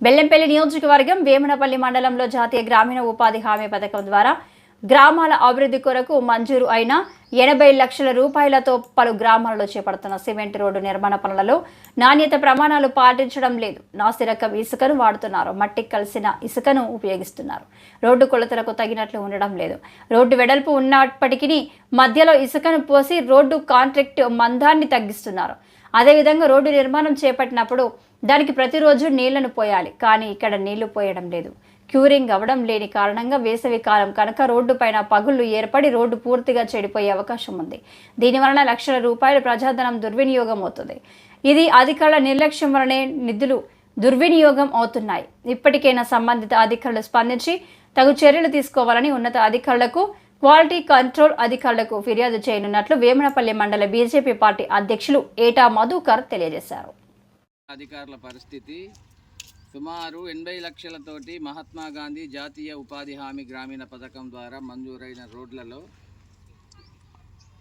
బెల్లంపల్లి నియోజకవర్గం వేమనపల్లి మండలంలో జాతీయ గ్రామీణ ఉపాధి హామీ పథకం ద్వారా గ్రామాల అభివృద్ధి కొరకు మంజూరు అయిన 80 లక్షల రూపాయలతో పలు గ్రామాలలో చేపడుతున్న సిమెంట్ రోడ్డు నిర్మాణ పనులలో నాణ్యత ప్రమాణాలు పాటించడం లేదు. నాసిరకం ఇసుకను వాడుతున్నారు. మట్టి కలిసిన ఇసుకను ఉపయోగిస్తున్నారు. రోడ్డు కొలతలకు తగినట్లు ఉండడం లేదు. రోడ్డు వెడల్పు ఉన్నప్పటికీ మధ్యలో ఇసుకను పోసి రోడ్డు కాంట్రాక్ట్ మందాన్ని తగ్గిస్తున్నారు. అదేవిధంగా రోడ్డు నిర్మాణం చేపట్టినప్పుడు దానికి ప్రతిరోజు నీళ్లను పోయాలి. కానీ ఇక్కడ నీళ్లు పోయడం లేదు. క్యూరింగ్ అవ్వడం లేని కారణంగా వేసవి కాలం కనుక రోడ్డు పైన పగుళ్లు ఏర్పడి రోడ్డు పూర్తిగా చెడిపోయే అవకాశం ఉంది. దీనివలన లక్షల రూపాయల ప్రజాధనం దుర్వినియోగం అవుతుంది. ఇది అధికారుల నిర్లక్ష్యం వలనే నిధులు దుర్వినియోగం అవుతున్నాయి. ఇప్పటికైనా సంబంధిత అధికారులు స్పందించి తగు చర్యలు తీసుకోవాలని ఉన్నత అధికారులకు, క్వాలిటీ కంట్రోల్ అధికారులకు ఫిర్యాదు చేయనున్నట్లు వేమనపల్లి మండల బీజేపీ పార్టీ అధ్యక్షులు ఏటా మధుకర్ తెలియజేశారు. అధికారుల పరిస్థితి సుమారు 80 లక్షలతోటి మహాత్మా గాంధీ జాతీయ ఉపాధి హామీ గ్రామీణ పథకం ద్వారా మంజూరైన రోడ్లలో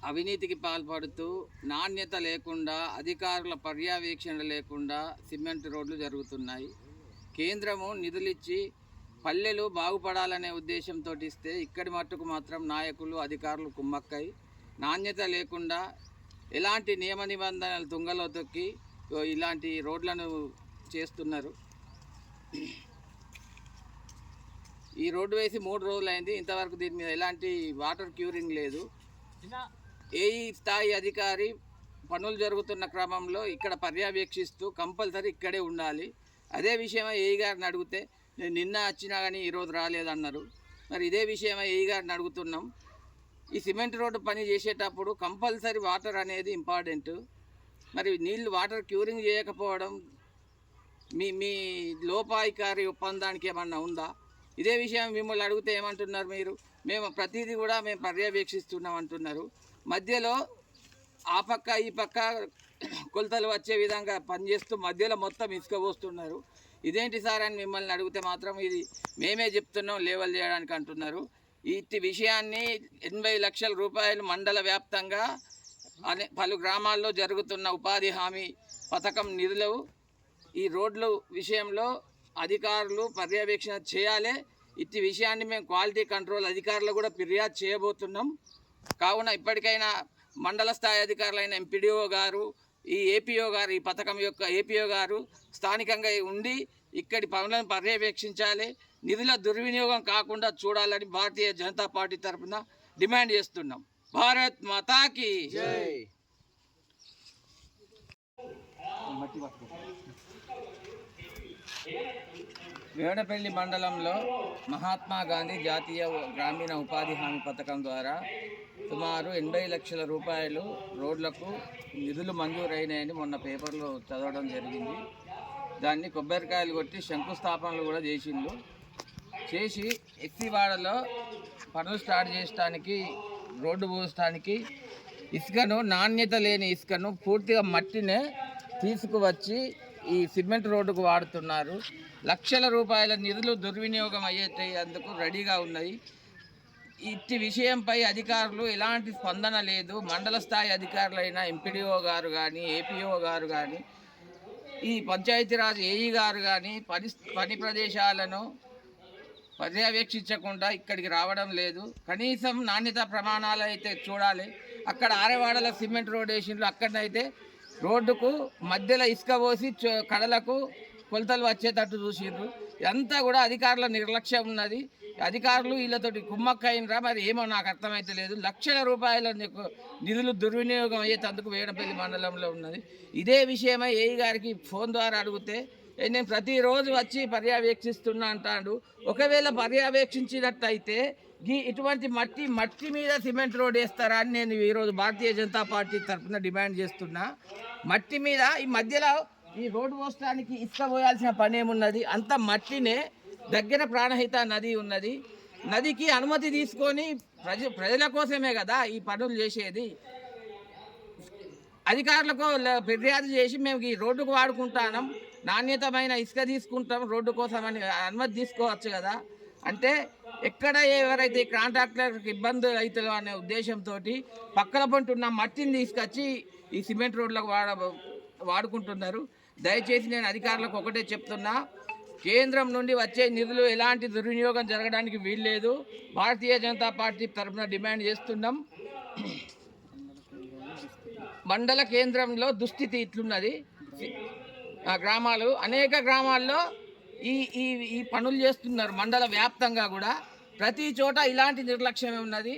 అవినీతికి పాల్పడుతూ నాణ్యత లేకుండా, అధికారుల పర్యవేక్షణ లేకుండా సిమెంట్ రోడ్లు జరుగుతున్నాయి. కేంద్రము నిధులిచ్చి పల్లెలు బాగుపడాలనే ఉద్దేశంతో ఇస్తే ఇక్కడి మట్టుకు మాత్రం నాయకులు, అధికారులు కుమ్మక్కై నాణ్యత లేకుండా ఎలాంటి నియమ నిబంధనలు తుంగలో తొక్కి ఇలాంటి రోడ్లను చేస్తున్నారు. ఈ రోడ్డు వేసి 3 రోజులు అయింది. ఇంతవరకు దీని మీద ఎలాంటి వాటర్ క్యూరింగ్ లేదు. ఏ స్థాయి అధికారి పనులు జరుగుతున్న క్రమంలో ఇక్కడ పర్యవేక్షిస్తూ కంపల్సరీ ఇక్కడే ఉండాలి. అదే విషయమై ఏఈ గారిని అడిగితే నేను నిన్న వచ్చినా కానీ ఈరోజు రాలేదన్నారు. మరి ఇదే విషయమై ఏఈ గారిని అడుగుతున్నాం. ఈ సిమెంట్ రోడ్డు పని చేసేటప్పుడు కంపల్సరీ వాటర్ అనేది ఇంపార్టెంట్. మరి నీళ్ళు వాటర్ క్యూరింగ్ చేయకపోవడం మీ లోపాయికారి ఒప్పందానికి ఏమన్నా ఉందా? ఇదే విషయం మిమ్మల్ని అడిగితే ఏమంటున్నారు మీరు? మేము ప్రతిదీ కూడా మేము పర్యవేక్షిస్తున్నాం అంటున్నారు. మధ్యలో ఆ పక్క ఈ పక్క కొలతలు వచ్చే విధంగా పనిచేస్తూ మధ్యలో మొత్తం ఇసుక పోస్తున్నారు. ఇదేంటి సార్ అని మిమ్మల్ని అడిగితే మాత్రం ఇది మేమే చెప్తున్నాం లేవల్ చేయడానికి అంటున్నారు. ఇట్టి విషయాన్ని 80 లక్షల రూపాయలు మండల వ్యాప్తంగా పలు గ్రామాల్లో జరుగుతున్న ఉపాధి హామీ పథకం నిధులు ఈ రోడ్లు విషయంలో అధికారులు పర్యవేక్షణ చేయాలి. ఇట్టి విషయాన్ని మేము క్వాలిటీ కంట్రోల్ అధికారులు కూడా ఫిర్యాదు చేయబోతున్నాం. కావున ఇప్పటికైనా మండల స్థాయి అధికారులైన ఎంపీడీఓ గారు, ఈ ఏపీఓ గారు, ఈ పథకం యొక్క ఏపీఓ గారు స్థానికంగా ఉండి ఇక్కడి పనులను పర్యవేక్షించాలి. నిధుల దుర్వినియోగం కాకుండా చూడాలని భారతీయ జనతా పార్టీ తరఫున డిమాండ్ చేస్తున్నాం. భారత్ మాతాకి జై. వేమనపల్లి మండలంలో మహాత్మా గాంధీ జాతీయ గ్రామీణ ఉపాధి హామీ పథకం ద్వారా సుమారు 80 లక్షల రూపాయలు రోడ్లకు నిధులు మంజూరైనాయని మొన్న పేపర్లో చదవడం జరిగింది. దాన్ని కొబ్బరికాయలు కొట్టి శంకుస్థాపనలు కూడా చేసి ఎక్సివాడలో పనులు స్టార్ట్ చేయడానికి, రోడ్డు పోసడానికి ఇసుకను, నాణ్యత లేని ఇసుకను, పూర్తిగా మట్టినే తీసుకువచ్చి ఈ సిమెంట్ రోడ్డుకు వాడుతున్నారు. లక్షల రూపాయల నిధులు దుర్వినియోగం అయ్యేందుకు రెడీగా ఉన్నాయి. ఇట్టి విషయంపై అధికారులు ఎలాంటి స్పందన లేదు. మండల స్థాయి అధికారులైన ఎంపీడీఓ గారు కానీ, ఏపీఓ గారు కానీ, ఈ పంచాయతీరాజ్ ఏఈ గారు కానీ పని ప్రదేశాలను పర్యవేక్షించకుండా ఇక్కడికి రావడం లేదు. కనీసం నాణ్యత ప్రమాణాలు అయితే చూడాలి. అక్కడ ఆరేవాడల సిమెంట్ రోడ్ వేసిండ్రు, అక్కడనైతే రోడ్డుకు మధ్యలో ఇసుక పోసి కడలకు కొలతలు వచ్చేటట్టు చూసిండ్రు. ఇదంతా కూడా అధికారుల నిర్లక్ష్యం ఉన్నది. అధికారులు వీళ్ళతోటి కుమ్మక్కైనరా మరి ఏమో నాకు అర్థమైతే లేదు. లక్షల రూపాయల నిధులు దుర్వినియోగం అయ్యేటందుకు వేమనపల్లి మండలంలో ఉన్నది. ఇదే విషయమై ఏఈ గారికి ఫోన్ ద్వారా అడిగితే నేను ప్రతిరోజు వచ్చి పర్యవేక్షిస్తున్నా అంటాడు. ఒకవేళ పర్యవేక్షించినట్టయితే ఇటువంటి మట్టి మీద సిమెంట్ రోడ్ వేస్తారా అని నేను ఈరోజు భారతీయ జనతా పార్టీ తరఫున డిమాండ్ చేస్తున్నా. మట్టి మీద ఈ మధ్యలో ఈ రోడ్డు పోసడానికి ఇసుక పోయాల్సిన పని ఏమున్నది? అంత మట్టినే. దగ్గర ప్రాణహిత నది ఉన్నది. నదికి అనుమతి తీసుకొని ప్రజల కోసమే కదా ఈ పనులు చేసేది. అధికారులకు ఫిర్యాదు చేసి మేము ఈ రోడ్డుకు వాడుకుంటాం, నాణ్యతమైన ఇసుక తీసుకుంటాం, రోడ్డు కోసం అని అనుమతి తీసుకోవచ్చు కదా. అంటే ఎక్కడ ఎవరైతే కాంట్రాక్టర్కి ఇబ్బంది అవుతుందో అనే ఉద్దేశంతో పక్కన పంటున్న మట్టిని తీసుకొచ్చి ఈ సిమెంట్ రోడ్లకు వాడుకుంటున్నారు. దయచేసి నేను అధికారులకు ఒకటే చెప్తున్నా, కేంద్రం నుండి వచ్చే నిధులు ఎలాంటి దుర్వినియోగం జరగడానికి వీల్లేదు. భారతీయ జనతా పార్టీ తరఫున డిమాండ్ చేస్తున్నాం. మండల కేంద్రంలో దుస్థితి ఇట్లున్నది. గ్రామాలు అనేక గ్రామాల్లో ఈ ఈ ఈ పనులు చేస్తున్నారు. మండల వ్యాప్తంగా కూడా ప్రతి చోట ఇలాంటి నిర్లక్ష్యమే ఉన్నది.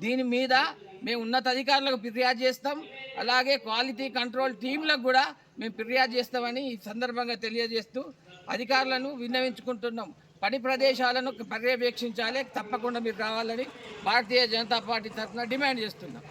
దీని మీద మేము ఉన్నతాధికారులకు ఫిర్యాదు చేస్తాం. అలాగే క్వాలిటీ కంట్రోల్ టీంలకు కూడా మేము ఫిర్యాదు చేస్తామని ఈ సందర్భంగా తెలియజేస్తూ అధికారులను విన్నవించుకుంటున్నాం. పని ప్రదేశాలను పర్యవేక్షించాలి, తప్పకుండా మీరు రావాలని భారతీయ జనతా పార్టీ తరఫున డిమాండ్ చేస్తున్నాం.